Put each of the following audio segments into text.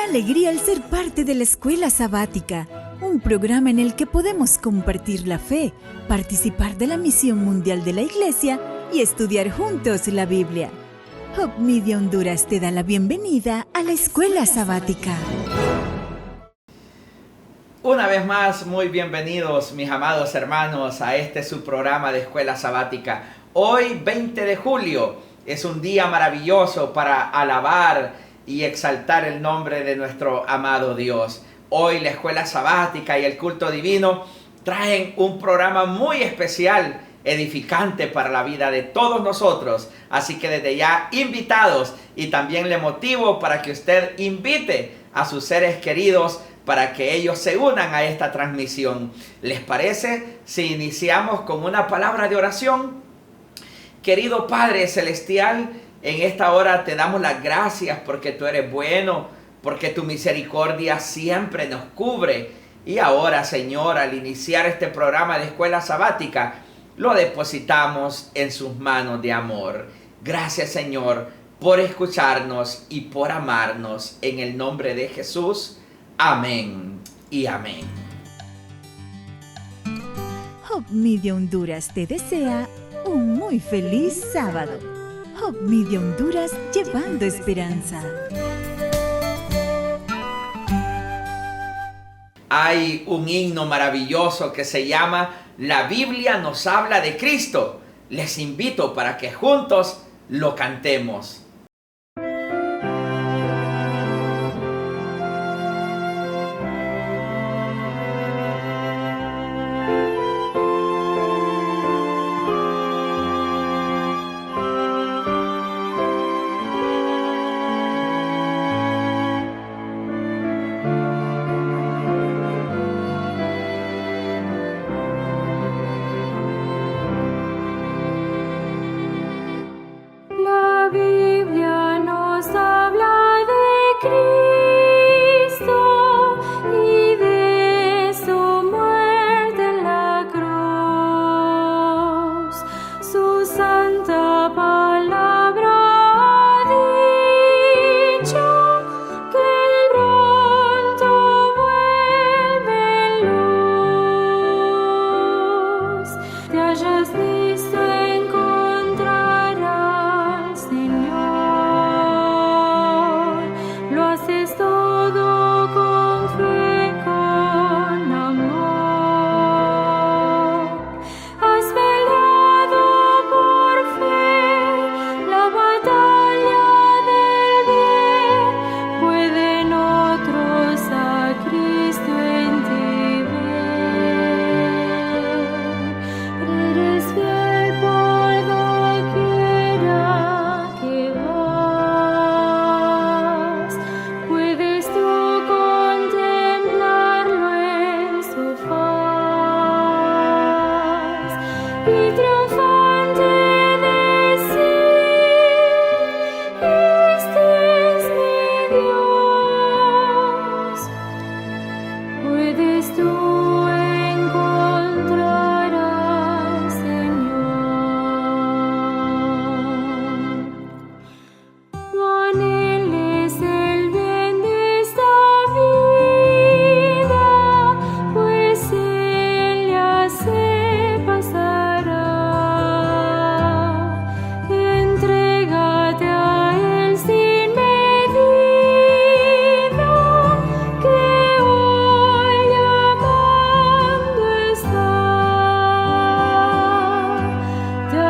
alegría el ser parte de la Escuela Sabática, un programa en el que podemos compartir la fe, participar de la misión mundial de la Iglesia y estudiar juntos la Biblia. Hope Media Honduras te da la bienvenida a la Escuela Sabática. Una vez más, muy bienvenidos mis amados hermanos a este su programa de Escuela Sabática. Hoy, 20 de julio, es un día maravilloso para alabar y exaltar el nombre de nuestro amado Dios. Hoy la Escuela Sabática y el Culto Divino traen un programa muy especial, edificante para la vida de todos nosotros. Así que desde ya invitados, y también le motivo para que usted invite a sus seres queridos para que ellos se unan a esta transmisión. ¿Les parece si iniciamos con una palabra de oración? Querido Padre Celestial, en esta hora te damos las gracias porque tú eres bueno, porque tu misericordia siempre nos cubre. Y ahora, Señor, al iniciar este programa de Escuela Sabática, lo depositamos en sus manos de amor. Gracias, Señor, por escucharnos y por amarnos. En el nombre de Jesús. Amén y amén. Hope Media Honduras te desea un muy feliz sábado. Hope Media Honduras, llevando esperanza. Hay un himno maravilloso que se llama La Biblia nos habla de Cristo. Les invito para que juntos lo cantemos.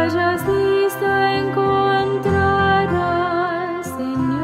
Hayas visto encontrar al Señor.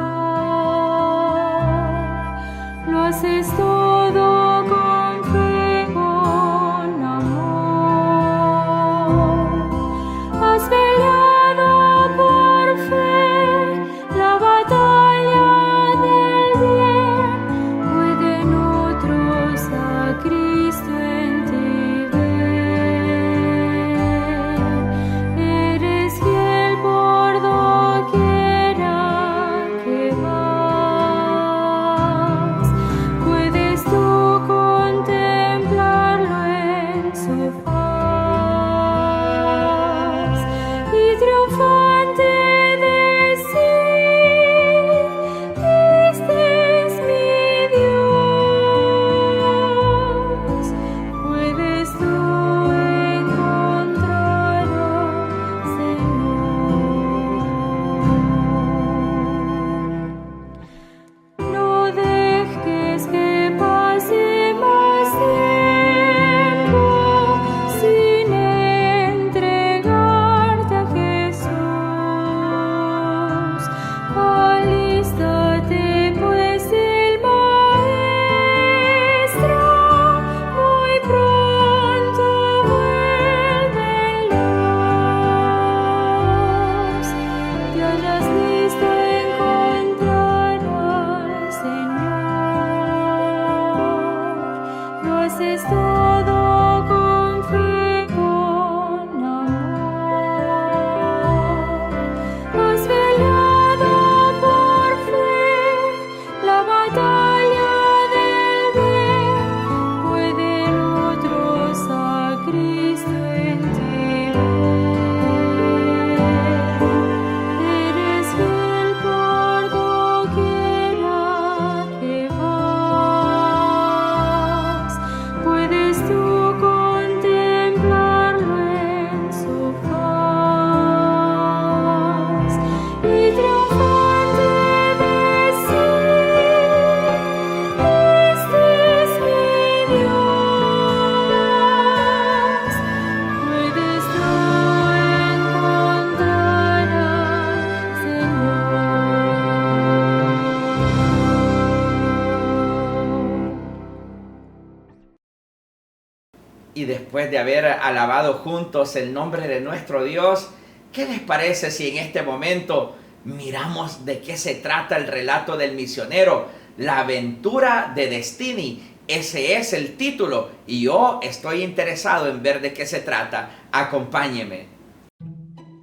y después de haber alabado juntos el nombre de nuestro Dios, ¿qué les parece si en este momento miramos de qué se trata el relato del misionero? La aventura de Destiny. Ese es el título y yo estoy interesado en ver de qué se trata. Acompáñeme.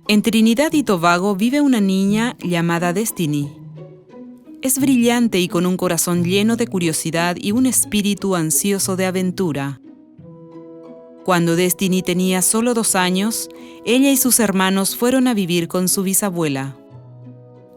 En Trinidad y Tobago vive una niña llamada Destiny. Es brillante y con un corazón lleno de curiosidad y un espíritu ansioso de aventura. Cuando Destiny tenía solo 2 años, ella y sus hermanos fueron a vivir con su bisabuela.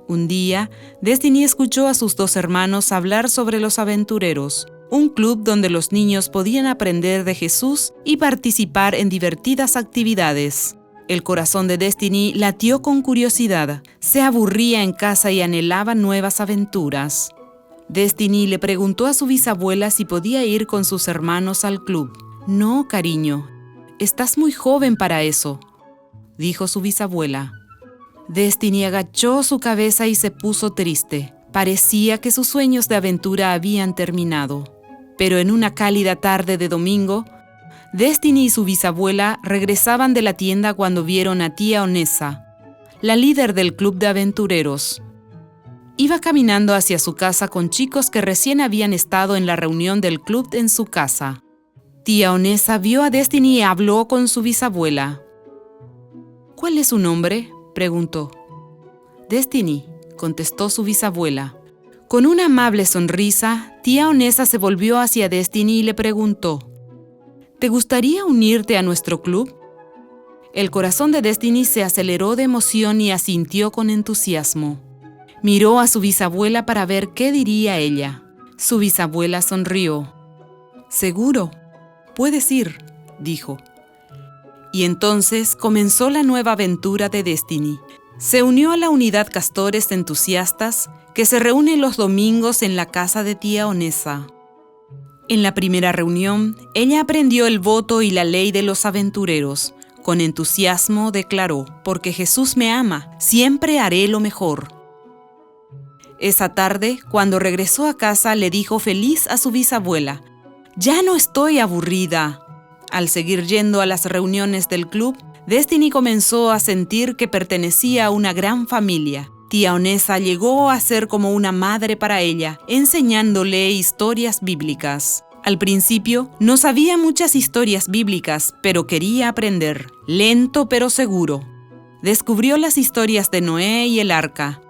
Un día, Destiny escuchó a sus 2 hermanos hablar sobre los aventureros, un club donde los niños podían aprender de Jesús y participar en divertidas actividades. El corazón de Destiny latió con curiosidad. Se aburría en casa y anhelaba nuevas aventuras. Destiny le preguntó a su bisabuela si podía ir con sus hermanos al club. «No, cariño, estás muy joven para eso», dijo su bisabuela. Destiny agachó su cabeza y se puso triste. Parecía que sus sueños de aventura habían terminado. Pero en una cálida tarde de domingo, Destiny y su bisabuela regresaban de la tienda cuando vieron a tía Onesa, la líder del club de aventureros. Iba caminando hacia su casa con chicos que recién habían estado en la reunión del club en su casa. Tía Onesa vio a Destiny y habló con su bisabuela. «¿Cuál es su nombre?», preguntó. «Destiny», contestó su bisabuela. Con una amable sonrisa, tía Onesa se volvió hacia Destiny y le preguntó: «¿Te gustaría unirte a nuestro club?». El corazón de Destiny se aceleró de emoción y asintió con entusiasmo. Miró a su bisabuela para ver qué diría ella. Su bisabuela sonrió. «Seguro, puedes ir», dijo. Y entonces comenzó la nueva aventura de Destiny. Se unió a la unidad Castores Entusiastas, que se reúne los domingos en la casa de tía Onesa. En la primera reunión, ella aprendió el voto y la ley de los aventureros. Con entusiasmo declaró: «Porque Jesús me ama, siempre haré lo mejor». Esa tarde, cuando regresó a casa, le dijo feliz a su bisabuela: «Ya no estoy aburrida». Al seguir yendo a las reuniones del club, Destiny comenzó a sentir que pertenecía a una gran familia. Tía Onesa llegó a ser como una madre para ella, enseñándole historias bíblicas. Al principio, no sabía muchas historias bíblicas, pero quería aprender, lento pero seguro. Descubrió las historias de Noé y el arca,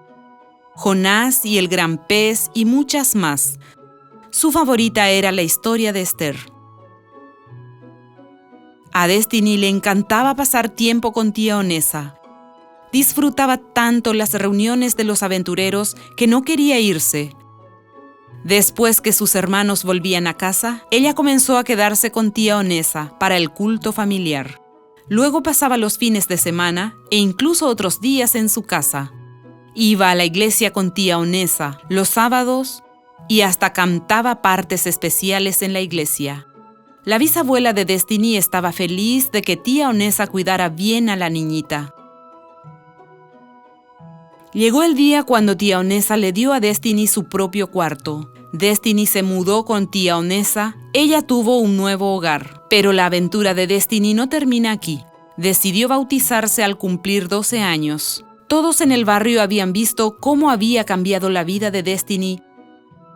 Jonás y el gran pez y muchas más. Su favorita era la historia de Esther. A Destiny le encantaba pasar tiempo con tía Onesa. Disfrutaba tanto las reuniones de los aventureros que no quería irse. Después que sus hermanos volvían a casa, ella comenzó a quedarse con tía Onesa para el culto familiar. Luego pasaba los fines de semana e incluso otros días en su casa. Iba a la iglesia con tía Onesa los sábados y hasta cantaba partes especiales en la iglesia. La bisabuela de Destiny estaba feliz de que tía Onesa cuidara bien a la niñita. Llegó el día cuando tía Onesa le dio a Destiny su propio cuarto. Destiny se mudó con tía Onesa. Ella tuvo un nuevo hogar. Pero la aventura de Destiny no termina aquí. Decidió bautizarse al cumplir 12 años. Todos en el barrio habían visto cómo había cambiado la vida de Destiny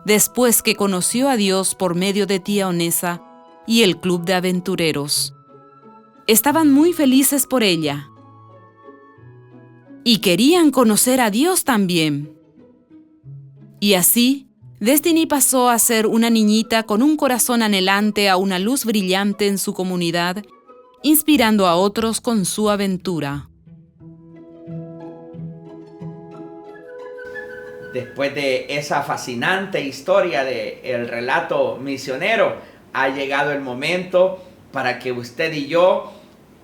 después que conoció a Dios por medio de tía Onesa y el club de aventureros. Estaban muy felices por ella y querían conocer a Dios también. Y así, Destiny pasó a ser una niñita con un corazón anhelante a una luz brillante en su comunidad, inspirando a otros con su aventura. Después de esa fascinante historia del relato misionero, ha llegado el momento para que usted y yo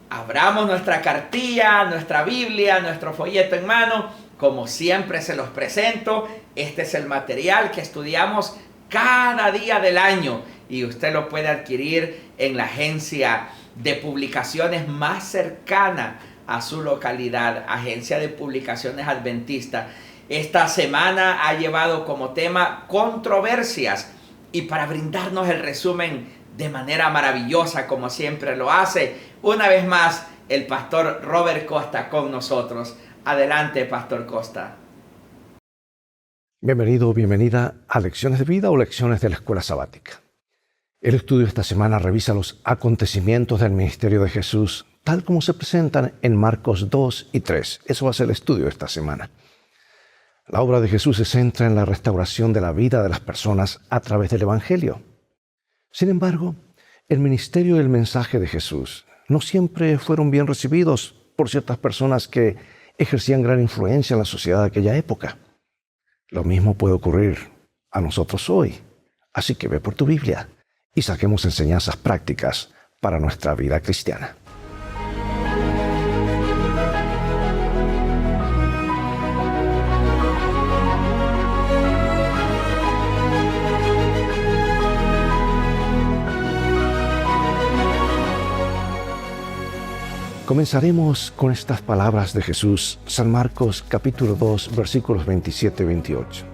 abramos nuestra cartilla, nuestra Biblia, nuestro folleto en mano. Como siempre se los presento, este es el material que estudiamos cada día del año y usted lo puede adquirir en la agencia de publicaciones más cercana a su localidad, Agencia de Publicaciones Adventista. Esta semana ha llevado como tema controversias y para brindarnos el resumen de manera maravillosa como siempre lo hace. Una vez más, el pastor Robert Costa con nosotros. Adelante, Pastor Costa. Bienvenido o bienvenida a Lecciones de Vida o Lecciones de la Escuela Sabática. El estudio esta semana revisa los acontecimientos del ministerio de Jesús, tal como se presentan en Marcos 2 y 3. Eso va a ser el estudio esta semana. La obra de Jesús se centra en la restauración de la vida de las personas a través del Evangelio. Sin embargo, el ministerio y el mensaje de Jesús no siempre fueron bien recibidos por ciertas personas que ejercían gran influencia en la sociedad de aquella época. Lo mismo puede ocurrir a nosotros hoy. Así que ve por tu Biblia y saquemos enseñanzas prácticas para nuestra vida cristiana. Comenzaremos con estas palabras de Jesús, San Marcos capítulo 2, versículos 27 y 28.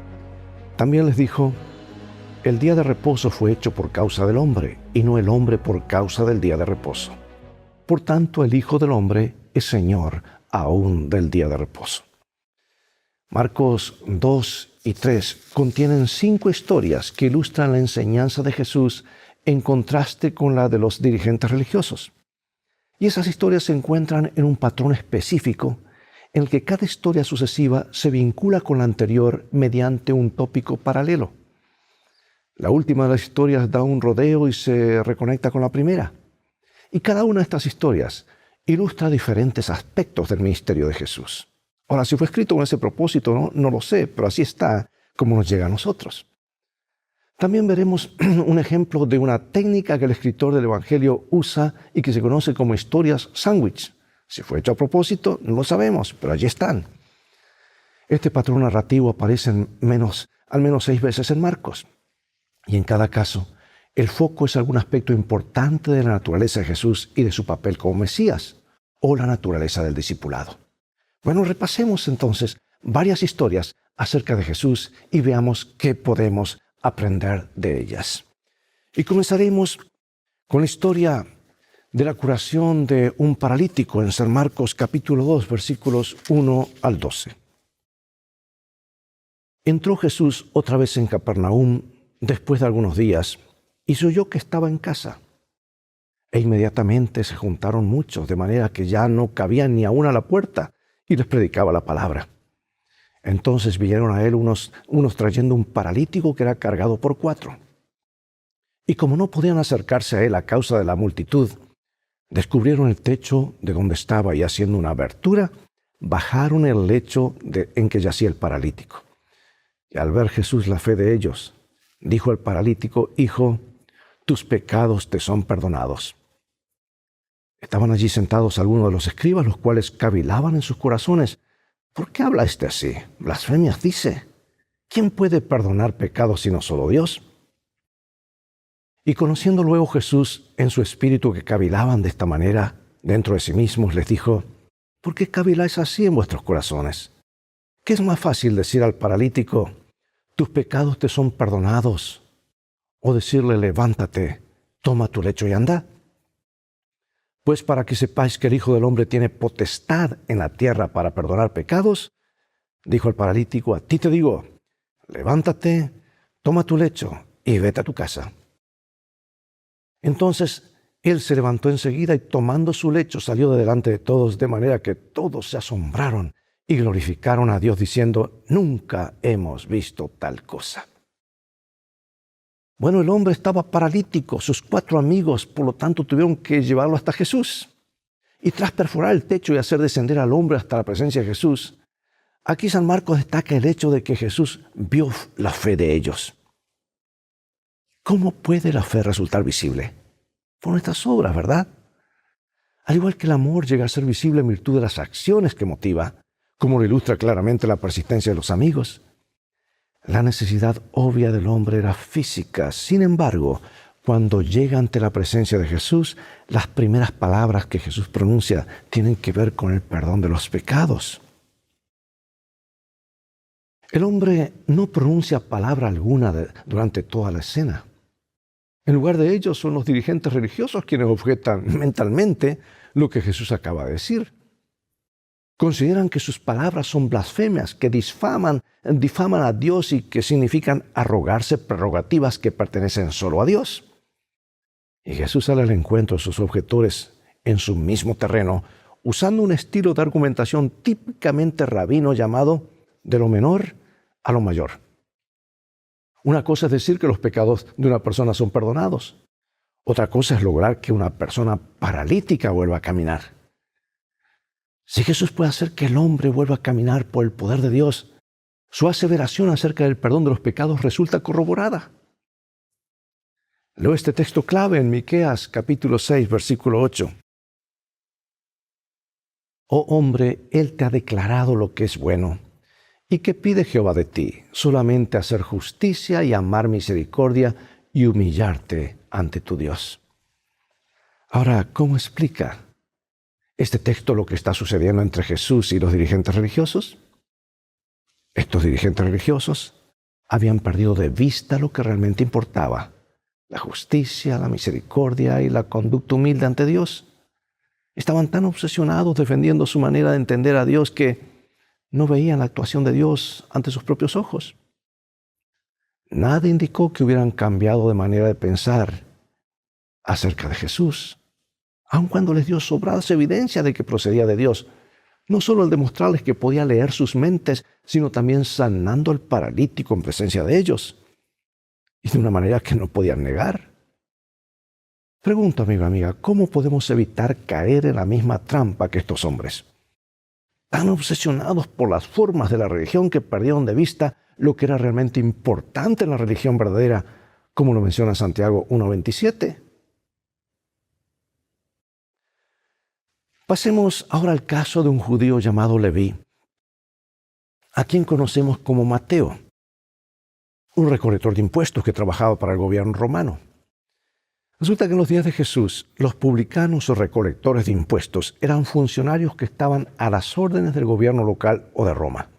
También les dijo: el día de reposo fue hecho por causa del hombre, y no el hombre por causa del día de reposo. Por tanto, el Hijo del Hombre es Señor aún del día de reposo. Marcos 2 y 3 contienen 5 historias que ilustran la enseñanza de Jesús en contraste con la de los dirigentes religiosos. Y esas historias se encuentran en un patrón específico en el que cada historia sucesiva se vincula con la anterior mediante un tópico paralelo. La última de las historias da un rodeo y se reconecta con la primera. Y cada una de estas historias ilustra diferentes aspectos del ministerio de Jesús. Ahora, si fue escrito con ese propósito, no lo sé, pero así está como nos llega a nosotros. También veremos un ejemplo de una técnica que el escritor del Evangelio usa y que se conoce como historias sándwich. Si fue hecho a propósito, no lo sabemos, pero allí están. Este patrón narrativo aparece al menos 6 veces en Marcos. Y en cada caso, el foco es algún aspecto importante de la naturaleza de Jesús y de su papel como Mesías, o la naturaleza del discipulado. Bueno, repasemos entonces varias historias acerca de Jesús y veamos qué podemos aprender de ellas. Y comenzaremos con la historia de la curación de un paralítico en San Marcos capítulo 2, versículos 1 al 12. Entró Jesús otra vez en Capernaum después de algunos días y se oyó que estaba en casa. E inmediatamente se juntaron muchos, de manera que ya no cabían ni aún a la puerta, y les predicaba la palabra. Entonces vinieron a él unos trayendo un paralítico que era cargado por 4. Y como no podían acercarse a él a causa de la multitud, descubrieron el techo de donde estaba y haciendo una abertura, bajaron el lecho en que yacía el paralítico. Y al ver Jesús la fe de ellos, dijo al paralítico: Hijo, tus pecados te son perdonados. Estaban allí sentados algunos de los escribas, los cuales cavilaban en sus corazones: ¿por qué habla este así? Blasfemias dice. ¿Quién puede perdonar pecados sino solo Dios? Y conociendo luego Jesús en su espíritu que cavilaban de esta manera dentro de sí mismos, les dijo: ¿por qué caviláis así en vuestros corazones? ¿Qué es más fácil decir al paralítico: tus pecados te son perdonados, o decirle: levántate, toma tu lecho y anda? Pues para que sepáis que el Hijo del Hombre tiene potestad en la tierra para perdonar pecados, dijo el paralítico: a ti te digo, levántate, toma tu lecho y vete a tu casa. Entonces él se levantó enseguida y tomando su lecho salió de delante de todos, de manera que todos se asombraron y glorificaron a Dios diciendo: nunca hemos visto tal cosa. Bueno, el hombre estaba paralítico, sus 4 amigos, por lo tanto, tuvieron que llevarlo hasta Jesús. Y tras perforar el techo y hacer descender al hombre hasta la presencia de Jesús, aquí San Marcos destaca el hecho de que Jesús vio la fe de ellos. ¿Cómo puede la fe resultar visible? Por nuestras obras, ¿verdad? Al igual que el amor llega a ser visible en virtud de las acciones que motiva, como lo ilustra claramente la persistencia de los amigos. La necesidad obvia del hombre era física. Sin embargo, cuando llega ante la presencia de Jesús, las primeras palabras que Jesús pronuncia tienen que ver con el perdón de los pecados. El hombre no pronuncia palabra alguna durante toda la escena. En lugar de ellos son los dirigentes religiosos quienes objetan mentalmente lo que Jesús acaba de decir. Consideran que sus palabras son blasfemias, que difaman a Dios y que significan arrogarse prerrogativas que pertenecen solo a Dios. Y Jesús sale al encuentro de sus objetores en su mismo terreno, usando un estilo de argumentación típicamente rabino llamado de lo menor a lo mayor. Una cosa es decir que los pecados de una persona son perdonados. Otra cosa es lograr que una persona paralítica vuelva a caminar. Si Jesús puede hacer que el hombre vuelva a caminar por el poder de Dios, su aseveración acerca del perdón de los pecados resulta corroborada. Leo este texto clave en Miqueas capítulo 6, versículo 8. Oh hombre, Él te ha declarado lo que es bueno. ¿Y qué pide Jehová de ti? Solamente hacer justicia y amar misericordia y humillarte ante tu Dios. Ahora, ¿cómo explica este texto lo que está sucediendo entre Jesús y los dirigentes religiosos? Estos dirigentes religiosos habían perdido de vista lo que realmente importaba: la justicia, la misericordia y la conducta humilde ante Dios. Estaban tan obsesionados defendiendo su manera de entender a Dios que no veían la actuación de Dios ante sus propios ojos. Nada indicó que hubieran cambiado de manera de pensar acerca de Jesús, aun cuando les dio sobradas evidencias de que procedía de Dios. No solo al demostrarles que podía leer sus mentes, sino también sanando al paralítico en presencia de ellos, y de una manera que no podían negar. Pregunto, amigo, amiga, ¿cómo podemos evitar caer en la misma trampa que estos hombres? Tan obsesionados por las formas de la religión que perdieron de vista lo que era realmente importante en la religión verdadera, como lo menciona Santiago 1:27. Pasemos ahora al caso de un judío llamado Leví, a quien conocemos como Mateo, un recolector de impuestos que trabajaba para el gobierno romano. Resulta que en los días de Jesús, los publicanos o recolectores de impuestos eran funcionarios que estaban a las órdenes del gobierno local o de Roma.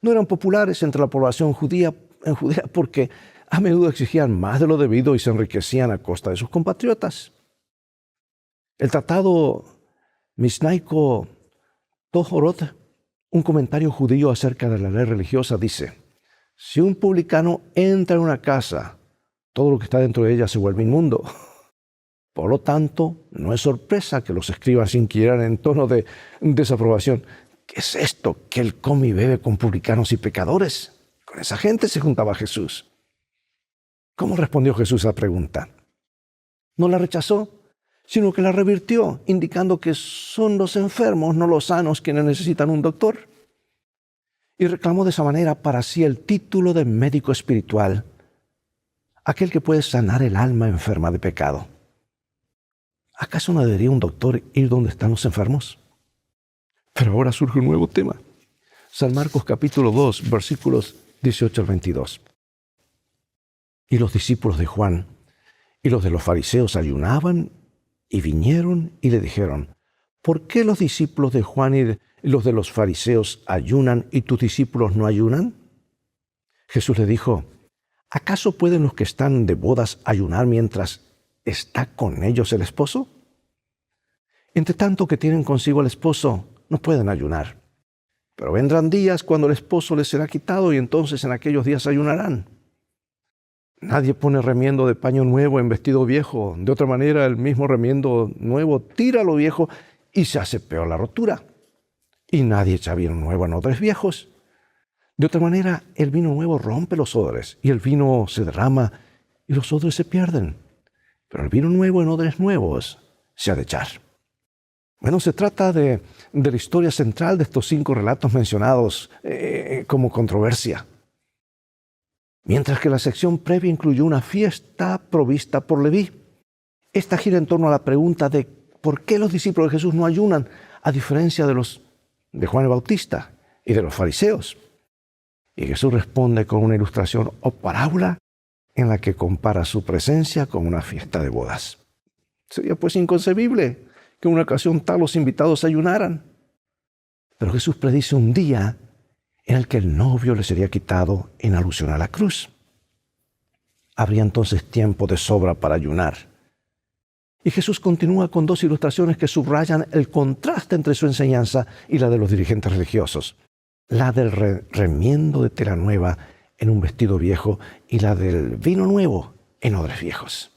No eran populares entre la población judía porque a menudo exigían más de lo debido y se enriquecían a costa de sus compatriotas. El tratado Mishnaico Tohorot, un comentario judío acerca de la ley religiosa, dice: si un publicano entra en una casa, todo lo que está dentro de ella se vuelve inmundo. Por lo tanto, no es sorpresa que los escribas inquirieran en tono de desaprobación: ¿qué es esto? ¿Que él come y bebe con publicanos y pecadores? Con esa gente se juntaba Jesús. ¿Cómo respondió Jesús a la pregunta? No la rechazó, sino que la revirtió, indicando que son los enfermos, no los sanos, quienes necesitan un doctor. Y reclamó de esa manera para sí el título de médico espiritual, aquel que puede sanar el alma enferma de pecado. ¿Acaso no debería un doctor ir donde están los enfermos? Pero ahora surge un nuevo tema. San Marcos capítulo 2, versículos 18 al 22. Y los discípulos de Juan y los de los fariseos ayunaban y vinieron y le dijeron: ¿por qué los discípulos de Juan y los de los fariseos ayunan y tus discípulos no ayunan? Jesús le dijo: ¿acaso pueden los que están de bodas ayunar mientras está con ellos el esposo? Entre tanto que tienen consigo al esposo, no pueden ayunar. Pero vendrán días cuando el esposo les será quitado y entonces en aquellos días ayunarán. Nadie pone remiendo de paño nuevo en vestido viejo. De otra manera, el mismo remiendo nuevo tira lo viejo y se hace peor la rotura. Y nadie echa vino nuevo en odres viejos. De otra manera, el vino nuevo rompe los odres y el vino se derrama y los odres se pierden. Pero el vino nuevo en odres nuevos se ha de echar. Bueno, se trata de la historia central de estos 5 relatos mencionados como controversia. Mientras que la sección previa incluyó una fiesta provista por Leví. Esta gira en torno a la pregunta de por qué los discípulos de Jesús no ayunan, a diferencia de Juan el Bautista y de los fariseos. Y Jesús responde con una ilustración o parábola en la que compara su presencia con una fiesta de bodas. Sería pues inconcebible que en una ocasión tal los invitados ayunaran. Pero Jesús predice un día en el que el novio le sería quitado en alusión a la cruz. Habría entonces tiempo de sobra para ayunar. Y Jesús continúa con 2 ilustraciones que subrayan el contraste entre su enseñanza y la de los dirigentes religiosos. La del remiendo de tela nueva en un vestido viejo y la del vino nuevo en odres viejos.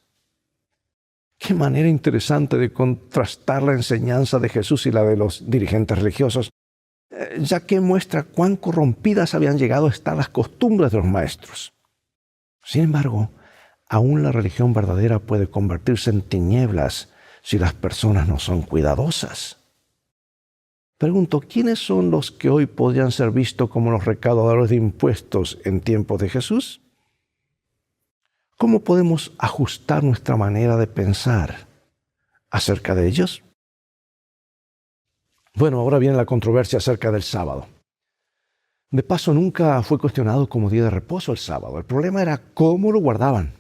Qué manera interesante de contrastar la enseñanza de Jesús y la de los dirigentes religiosos, ya que muestra cuán corrompidas habían llegado a estar las costumbres de los maestros. Sin embargo, aún la religión verdadera puede convertirse en tinieblas si las personas no son cuidadosas. Pregunto, ¿quiénes son los que hoy podrían ser vistos como los recaudadores de impuestos en tiempos de Jesús? ¿Cómo podemos ajustar nuestra manera de pensar acerca de ellos? Bueno, ahora viene la controversia acerca del sábado. De paso, nunca fue cuestionado como día de reposo el sábado. El problema era cómo lo guardaban.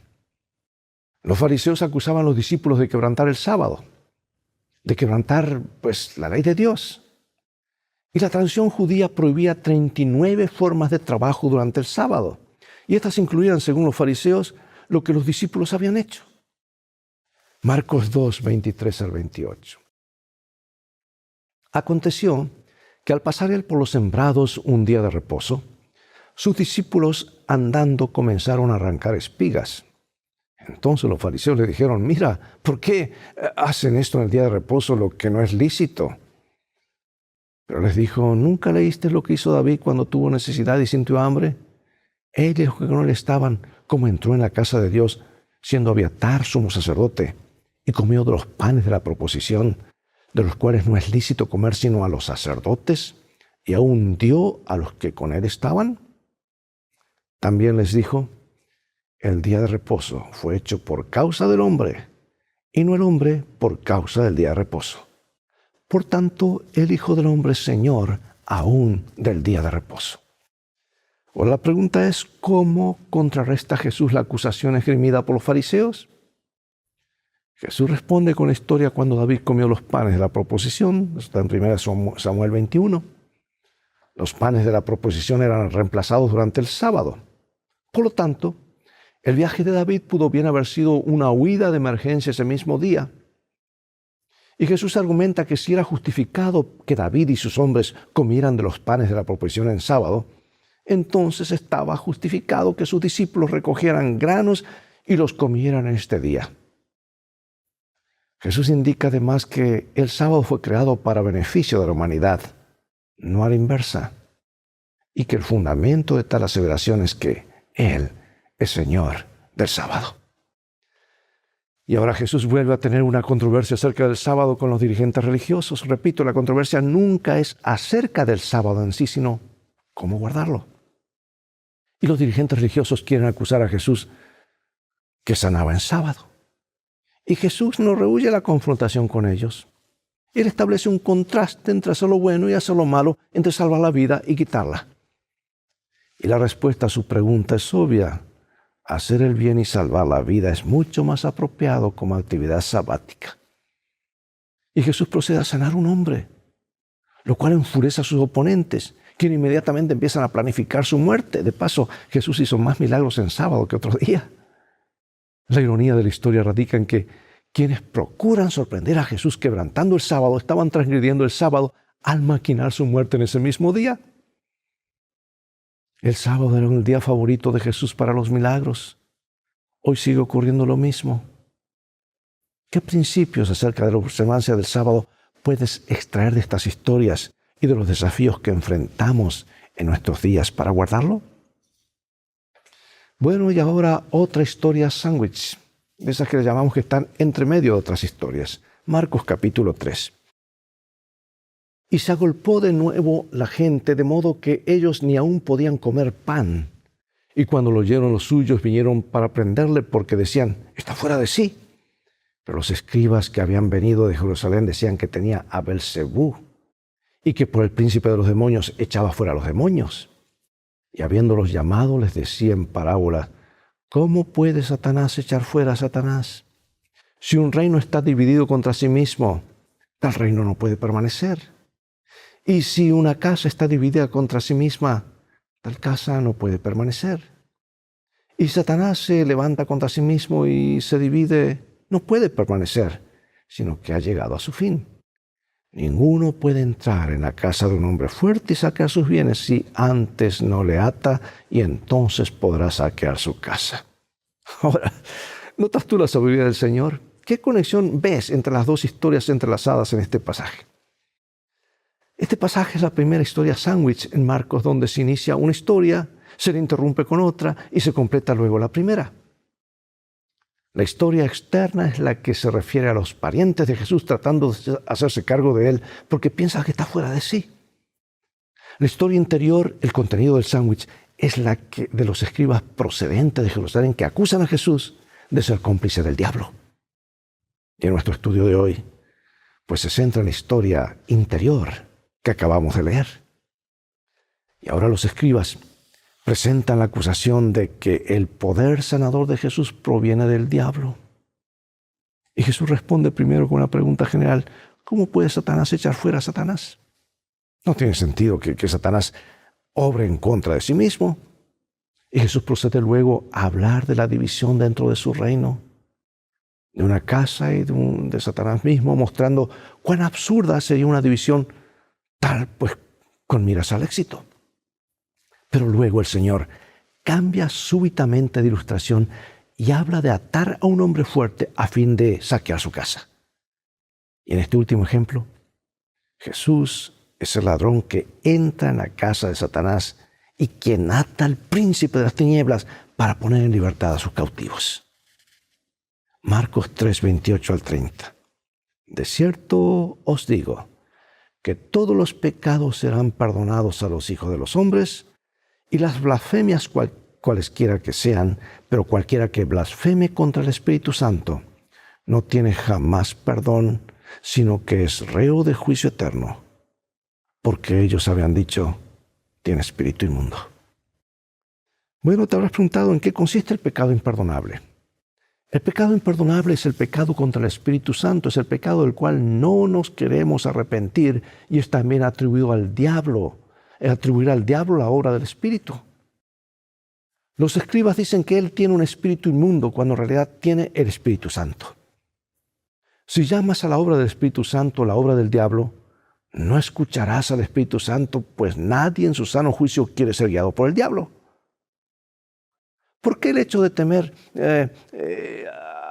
Los fariseos acusaban a los discípulos de quebrantar el sábado, de quebrantar, la ley de Dios. Y la tradición judía prohibía 39 formas de trabajo durante el sábado. Y estas incluían, según los fariseos, lo que los discípulos habían hecho. Marcos 2, 23 al 28. Aconteció que al pasar él por los sembrados un día de reposo, sus discípulos andando comenzaron a arrancar espigas. Entonces los fariseos le dijeron, mira, ¿por qué hacen esto en el día de reposo, lo que no es lícito? Pero les dijo, ¿nunca leíste lo que hizo David cuando tuvo necesidad y sintió hambre? Él y los que no le estaban, como entró en la casa de Dios, siendo Abiatar sumo sacerdote, y comió de los panes de la proposición, de los cuales no es lícito comer sino a los sacerdotes, y aún dio a los que con él estaban. También les dijo, el día de reposo fue hecho por causa del hombre, y no el hombre por causa del día de reposo. Por tanto, el Hijo del Hombre es Señor aún del día de reposo. Ahora la pregunta es, ¿cómo contrarresta Jesús la acusación esgrimida por los fariseos? Jesús responde con la historia cuando David comió los panes de la proposición. Está en 1 Samuel 21. Los panes de la proposición eran reemplazados durante el sábado. Por lo tanto, el viaje de David pudo bien haber sido una huida de emergencia ese mismo día. Y Jesús argumenta que si era justificado que David y sus hombres comieran de los panes de la proposición en sábado, entonces estaba justificado que sus discípulos recogieran granos y los comieran en este día. Jesús indica además que el sábado fue creado para beneficio de la humanidad, no a la inversa, y que el fundamento de tal aseveración es que Él es Señor del sábado. Y ahora Jesús vuelve a tener una controversia acerca del sábado con los dirigentes religiosos. Repito, la controversia nunca es acerca del sábado en sí, sino cómo guardarlo. Y los dirigentes religiosos quieren acusar a Jesús que sanaba en sábado. Y Jesús no rehúye la confrontación con ellos. Él establece un contraste entre hacer lo bueno y hacer lo malo, entre salvar la vida y quitarla. Y la respuesta a su pregunta es obvia. Hacer el bien y salvar la vida es mucho más apropiado como actividad sabática. Y Jesús procede a sanar a un hombre, lo cual enfurece a sus oponentes, quienes inmediatamente empiezan a planificar su muerte. De paso, Jesús hizo más milagros en sábado que otro día. La ironía de la historia radica en que quienes procuran sorprender a Jesús quebrantando el sábado estaban transgrediendo el sábado al maquinar su muerte en ese mismo día. El sábado era el día favorito de Jesús para los milagros. Hoy sigue ocurriendo lo mismo. ¿Qué principios acerca de la observancia del sábado puedes extraer de estas historias y de los desafíos que enfrentamos en nuestros días para guardarlo? Bueno, y ahora otra historia sándwich, de esas que le llamamos que están entre medio de otras historias. Marcos capítulo 3. Y se agolpó de nuevo la gente, de modo que ellos ni aún podían comer pan. Y cuando lo oyeron los suyos, vinieron para prenderle, porque decían, está fuera de sí. Pero los escribas que habían venido de Jerusalén decían que tenía a Belcebú, y que por el príncipe de los demonios echaba fuera a los demonios. Y habiéndolos llamado, les decía en parábola, ¿cómo puede Satanás echar fuera a Satanás? Si un reino está dividido contra sí mismo, tal reino no puede permanecer. Y si una casa está dividida contra sí misma, tal casa no puede permanecer. y Satanás se levanta contra sí mismo y se divide, no puede permanecer, sino que ha llegado a su fin. Ninguno puede entrar en la casa de un hombre fuerte y saquear sus bienes si antes no le ata, y entonces podrá saquear su casa. Ahora, ¿notas tú la sabiduría del Señor? ¿Qué conexión ves entre las dos historias entrelazadas en este pasaje? Este pasaje es la primera historia sándwich en Marcos, donde se inicia una historia, se le interrumpe con otra y se completa luego la primera. La historia externa es la que se refiere a los parientes de Jesús tratando de hacerse cargo de él porque piensan que está fuera de sí. La historia interior, el contenido del sándwich, es la de los escribas procedentes de Jerusalén que acusan a Jesús de ser cómplice del diablo. Y en nuestro estudio de hoy, pues se centra en la historia interior que acabamos de leer. Y ahora los escribas presentan la acusación de que el poder sanador de Jesús proviene del diablo. Y Jesús responde primero con una pregunta general: ¿cómo puede Satanás echar fuera a Satanás? No tiene sentido que Satanás obre en contra de sí mismo. Y Jesús procede luego a hablar de la división dentro de su reino, de una casa y de Satanás mismo, mostrando cuán absurda sería una división tal, pues, con miras al éxito. Pero luego el Señor cambia súbitamente de ilustración y habla de atar a un hombre fuerte a fin de saquear su casa. Y en este último ejemplo, Jesús es el ladrón que entra en la casa de Satanás y quien ata al príncipe de las tinieblas para poner en libertad a sus cautivos. Marcos 3, 28 al 30. De cierto os digo que todos los pecados serán perdonados a los hijos de los hombres, y las blasfemias cualesquiera que sean, pero cualquiera que blasfeme contra el Espíritu Santo no tiene jamás perdón, sino que es reo de juicio eterno, porque ellos habían dicho: tiene espíritu inmundo. Bueno, te habrás preguntado en qué consiste el pecado imperdonable. El pecado imperdonable es el pecado contra el Espíritu Santo, es el pecado del cual no nos queremos arrepentir y es también atribuido al diablo. Atribuir al diablo la obra del Espíritu. Los escribas dicen que él tiene un espíritu inmundo cuando en realidad tiene el Espíritu Santo. Si llamas a la obra del Espíritu Santo la obra del diablo, no escucharás al Espíritu Santo, pues nadie en su sano juicio quiere ser guiado por el diablo. ¿Por qué el hecho de temer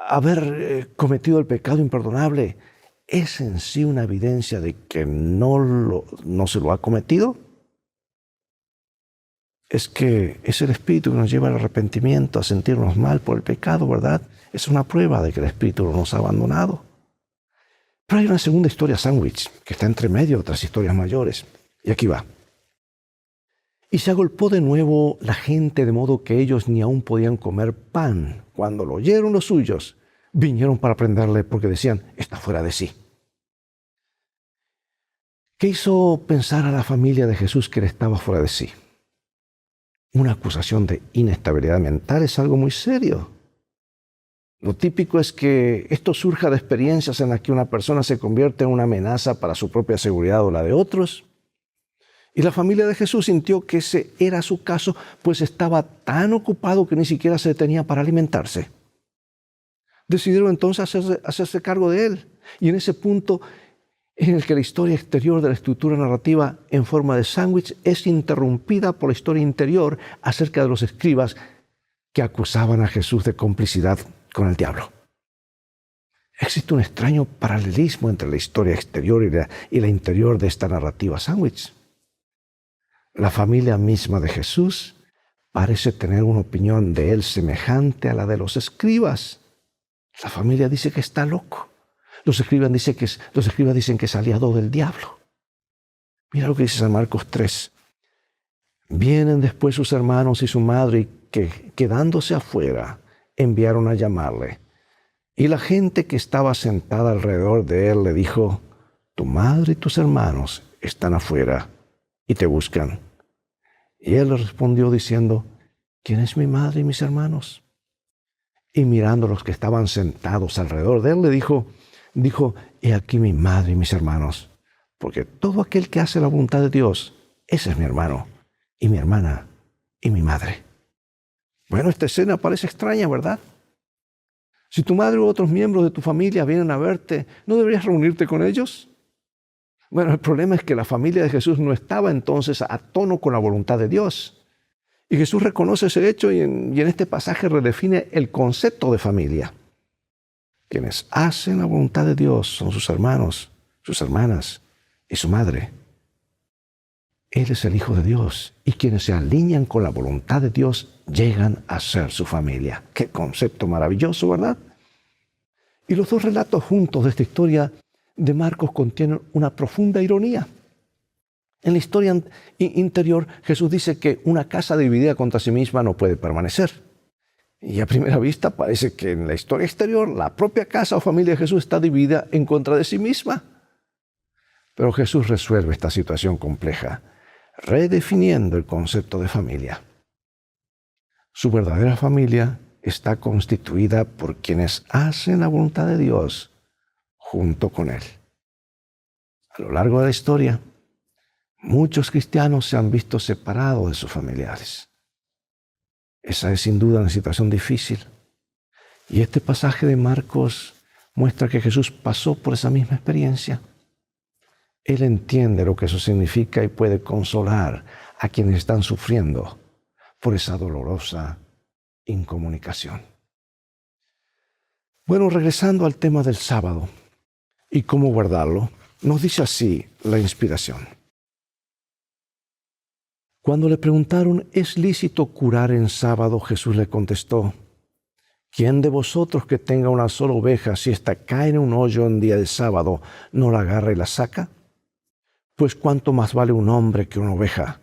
haber cometido el pecado imperdonable es en sí una evidencia de que no se lo ha cometido? Es que es el Espíritu que nos lleva al arrepentimiento, a sentirnos mal por el pecado, ¿verdad? Es una prueba de que el Espíritu no nos ha abandonado. Pero hay una segunda historia sándwich que está entre medio de otras historias mayores. Y aquí va. Y se agolpó de nuevo la gente, de modo que ellos ni aún podían comer pan. Cuando lo oyeron los suyos, vinieron para prenderle porque decían: está fuera de sí. ¿Qué hizo pensar a la familia de Jesús que él estaba fuera de sí? Una acusación de inestabilidad mental es algo muy serio. Lo típico es que esto surja de experiencias en las que una persona se convierte en una amenaza para su propia seguridad o la de otros. Y la familia de Jesús sintió que ese era su caso, pues estaba tan ocupado que ni siquiera se detenía para alimentarse. Decidieron entonces hacerse cargo de él. Y en ese punto en el que la historia exterior de la estructura narrativa en forma de sándwich es interrumpida por la historia interior acerca de los escribas que acusaban a Jesús de complicidad con el diablo. Existe un extraño paralelismo entre la historia exterior y la interior de esta narrativa sándwich. La familia misma de Jesús parece tener una opinión de él semejante a la de los escribas. La familia dice que está loco. Los escribas dicen que es aliado del diablo. Mira lo que dice San Marcos 3. Vienen después sus hermanos y su madre, y que, quedándose afuera, enviaron a llamarle. Y la gente que estaba sentada alrededor de él le dijo: tu madre y tus hermanos están afuera y te buscan. Y él le respondió diciendo: ¿quién es mi madre y mis hermanos? Y mirando a los que estaban sentados alrededor de él, le dijo: he aquí mi madre y mis hermanos, porque todo aquel que hace la voluntad de Dios, ese es mi hermano, y mi hermana, y mi madre. Bueno, esta escena parece extraña, ¿verdad? Si tu madre u otros miembros de tu familia vienen a verte, ¿no deberías reunirte con ellos? Bueno, el problema es que la familia de Jesús no estaba entonces a tono con la voluntad de Dios. Y Jesús reconoce ese hecho y en este pasaje redefine el concepto de familia. Quienes hacen la voluntad de Dios son sus hermanos, sus hermanas y su madre. Él es el Hijo de Dios y quienes se alinean con la voluntad de Dios llegan a ser su familia. Qué concepto maravilloso, ¿verdad? Y los dos relatos juntos de esta historia de Marcos contienen una profunda ironía. En la historia interior, Jesús dice que una casa dividida contra sí misma no puede permanecer. Y a primera vista parece que en la historia exterior, la propia casa o familia de Jesús está dividida en contra de sí misma. Pero Jesús resuelve esta situación compleja, redefiniendo el concepto de familia. Su verdadera familia está constituida por quienes hacen la voluntad de Dios junto con Él. A lo largo de la historia, muchos cristianos se han visto separados de sus familiares. Esa es sin duda una situación difícil. Y este pasaje de Marcos muestra que Jesús pasó por esa misma experiencia. Él entiende lo que eso significa y puede consolar a quienes están sufriendo por esa dolorosa incomunicación. Bueno, regresando al tema del sábado y cómo guardarlo, nos dice así la inspiración. Cuando le preguntaron, ¿es lícito curar en sábado? Jesús le contestó, ¿quién de vosotros que tenga una sola oveja, si ésta cae en un hoyo en día de sábado, no la agarra y la saca? Pues cuánto más vale un hombre que una oveja.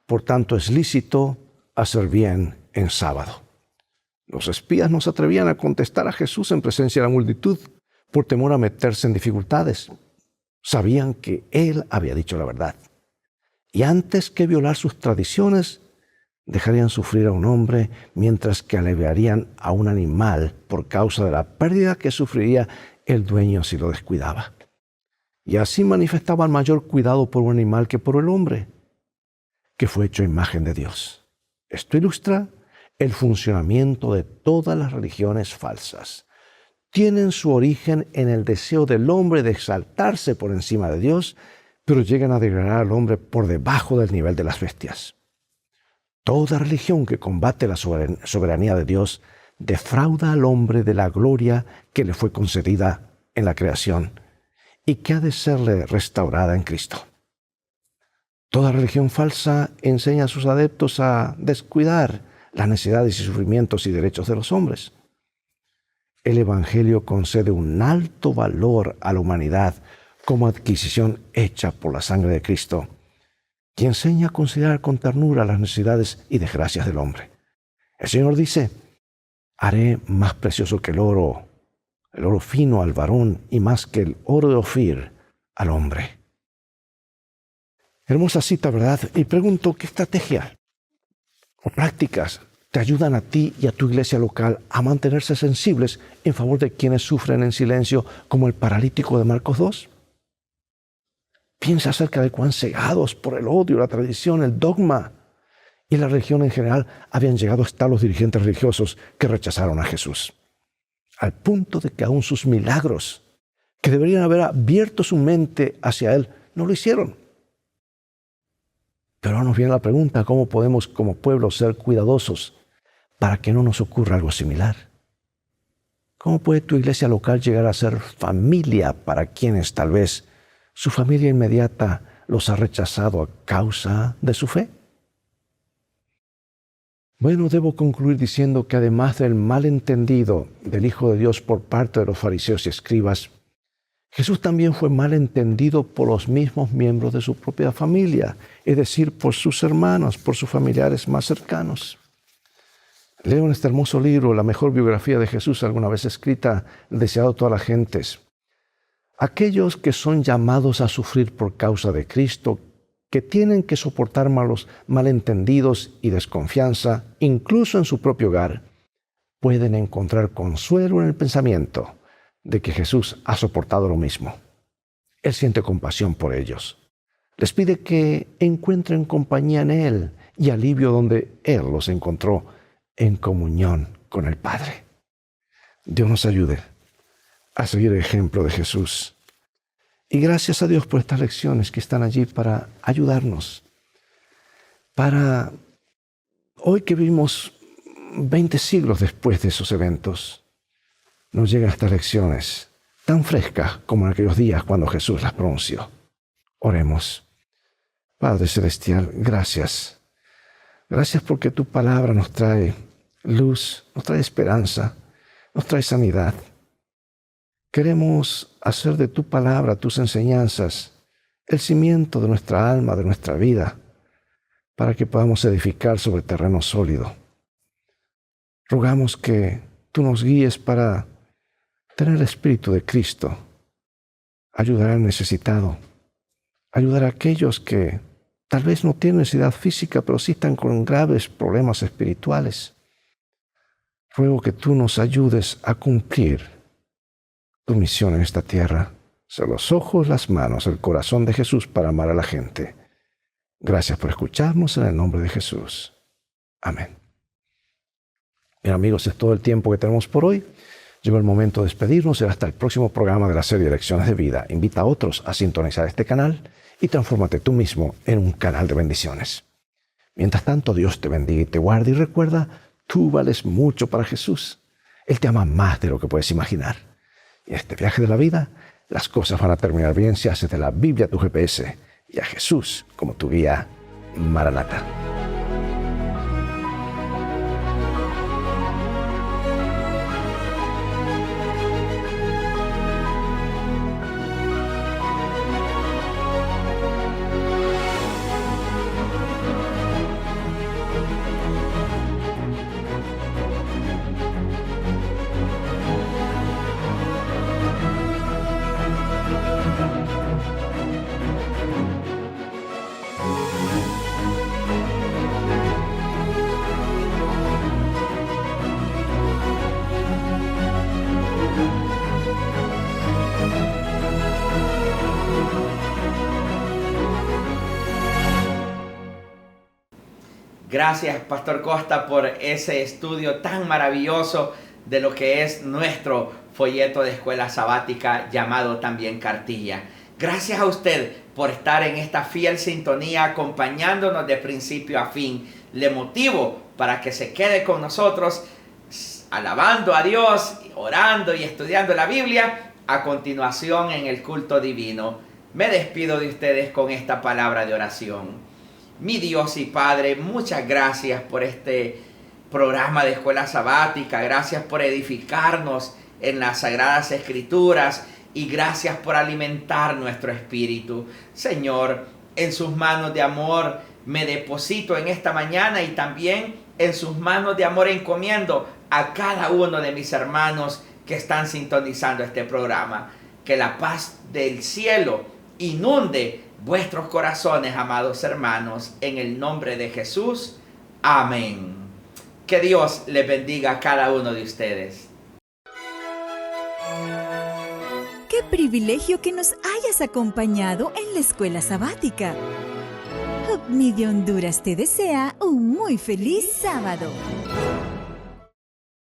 Por tanto, es lícito hacer bien en sábado. Los espías no se atrevían a contestar a Jesús en presencia de la multitud por temor a meterse en dificultades. Sabían que Él había dicho la verdad. Y antes que violar sus tradiciones, dejarían sufrir a un hombre mientras que aliviarían a un animal por causa de la pérdida que sufriría el dueño si lo descuidaba. Y así manifestaban mayor cuidado por un animal que por el hombre, que fue hecho a imagen de Dios. Esto ilustra el funcionamiento de todas las religiones falsas. Tienen su origen en el deseo del hombre de exaltarse por encima de Dios, pero llegan a degradar al hombre por debajo del nivel de las bestias. Toda religión que combate la soberanía de Dios defrauda al hombre de la gloria que le fue concedida en la creación y que ha de serle restaurada en Cristo. Toda religión falsa enseña a sus adeptos a descuidar las necesidades y sufrimientos y derechos de los hombres. El Evangelio concede un alto valor a la humanidad como adquisición hecha por la sangre de Cristo, y enseña a considerar con ternura las necesidades y desgracias del hombre. El Señor dice, haré más precioso que el oro fino al varón y más que el oro de Ofir al hombre. Hermosa cita, ¿verdad? Y pregunto, ¿qué estrategia o prácticas te ayudan a ti y a tu iglesia local a mantenerse sensibles en favor de quienes sufren en silencio, como el paralítico de Marcos 2? Piensa acerca de cuán cegados por el odio, la tradición, el dogma y la religión en general habían llegado a estar los dirigentes religiosos que rechazaron a Jesús, al punto de que aún sus milagros, que deberían haber abierto su mente hacia Él, no lo hicieron. Pero ahora nos viene la pregunta, ¿cómo podemos como pueblo ser cuidadosos para que no nos ocurra algo similar? ¿Cómo puede tu iglesia local llegar a ser familia para quienes tal vez su familia inmediata los ha rechazado a causa de su fe? Bueno, debo concluir diciendo que además del malentendido del Hijo de Dios por parte de los fariseos y escribas, Jesús también fue malentendido por los mismos miembros de su propia familia, es decir, por sus hermanos, por sus familiares más cercanos. Leo en este hermoso libro la mejor biografía de Jesús alguna vez escrita, deseado a todas las gentes. Aquellos que son llamados a sufrir por causa de Cristo, que tienen que soportar malos malentendidos y desconfianza, incluso en su propio hogar, pueden encontrar consuelo en el pensamiento de que Jesús ha soportado lo mismo. Él siente compasión por ellos. Les pide que encuentren compañía en Él y alivio donde Él los encontró en comunión con el Padre. Dios nos ayude a seguir el ejemplo de Jesús. Y gracias a Dios por estas lecciones que están allí para ayudarnos. Para hoy que vivimos 20 siglos después de esos eventos, nos llegan estas lecciones tan frescas como en aquellos días cuando Jesús las pronunció. Oremos. Padre Celestial, gracias. Gracias porque tu palabra nos trae luz, nos trae esperanza, nos trae sanidad. Queremos hacer de tu palabra, tus enseñanzas, el cimiento de nuestra alma, de nuestra vida, para que podamos edificar sobre terreno sólido. Rogamos que tú nos guíes para tener el Espíritu de Cristo, ayudar al necesitado, ayudar a aquellos que tal vez no tienen necesidad física, pero sí están con graves problemas espirituales. Ruego que tú nos ayudes a cumplir tu misión en esta tierra, ser los ojos, las manos, el corazón de Jesús para amar a la gente. Gracias por escucharnos en el nombre de Jesús. Amén. Bien, amigos, es todo el tiempo que tenemos por hoy. Llegó el momento de despedirnos y hasta el próximo programa de la serie Lecciones de Vida. Invita a otros a sintonizar este canal y transfórmate tú mismo en un canal de bendiciones. Mientras tanto, Dios te bendiga y te guarde y recuerda, tú vales mucho para Jesús. Él te ama más de lo que puedes imaginar. Y en este viaje de la vida, las cosas van a terminar bien si haces de la Biblia tu GPS y a Jesús como tu guía. Maranata. Gracias, Pastor Costa, por ese estudio tan maravilloso de lo que es nuestro folleto de escuela sabática llamado también cartilla. Gracias a usted por estar en esta fiel sintonía acompañándonos de principio a fin. Le motivo para que se quede con nosotros alabando a Dios, orando y estudiando la Biblia a continuación en el culto divino. Me despido de ustedes con esta palabra de oración. Mi Dios y Padre, muchas gracias por este programa de escuela sabática. Gracias por edificarnos en las Sagradas Escrituras y gracias por alimentar nuestro espíritu. Señor, en sus manos de amor me deposito en esta mañana y también en sus manos de amor encomiendo a cada uno de mis hermanos que están sintonizando este programa. Que la paz del cielo inunde vuestros corazones, amados hermanos, en el nombre de Jesús. Amén. Que Dios les bendiga a cada uno de ustedes. ¡Qué privilegio que nos hayas acompañado en la escuela sabática! Hope Media Honduras te desea un muy feliz sábado.